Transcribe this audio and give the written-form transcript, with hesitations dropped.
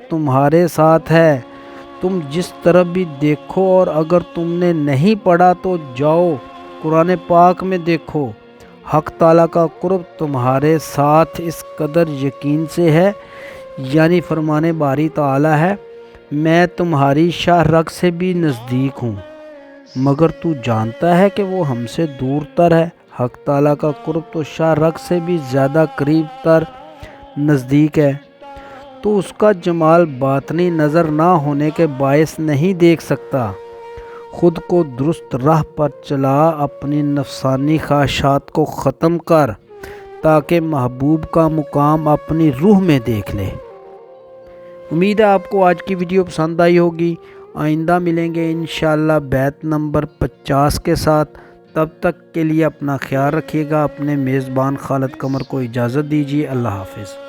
تمہارے ساتھ ہے، تم جس طرف بھی دیکھو، اور اگر تم نے نہیں پڑھا تو جاؤ قرآن پاک میں دیکھو۔ حق تعالیٰ کا قرب تمہارے ساتھ اس قدر یقین سے ہے، یعنی فرمانے باری تعالیٰ ہے، میں تمہاری شاہ رگ سے بھی نزدیک ہوں، مگر تو جانتا ہے کہ وہ ہم سے دور تر ہے۔ حق تعالیٰ کا قرب تو شاہ رگ سے بھی زیادہ قریب تر نزدیک ہے، تو اس کا جمال باطنی نظر نہ ہونے کے باعث نہیں دیکھ سکتا۔ خود کو درست راہ پر چلا، اپنی نفسانی خواہشات کو ختم کر، تاکہ محبوب کا مقام اپنی روح میں دیکھ لے۔ امید ہے آپ کو آج کی ویڈیو پسند آئی ہوگی۔ آئندہ ملیں گے انشاءاللہ بیت نمبر 50 کے ساتھ۔ تب تک کے لیے اپنا خیال رکھیے گا۔ اپنے میزبان خالد قمر کو اجازت دیجیے۔ اللہ حافظ۔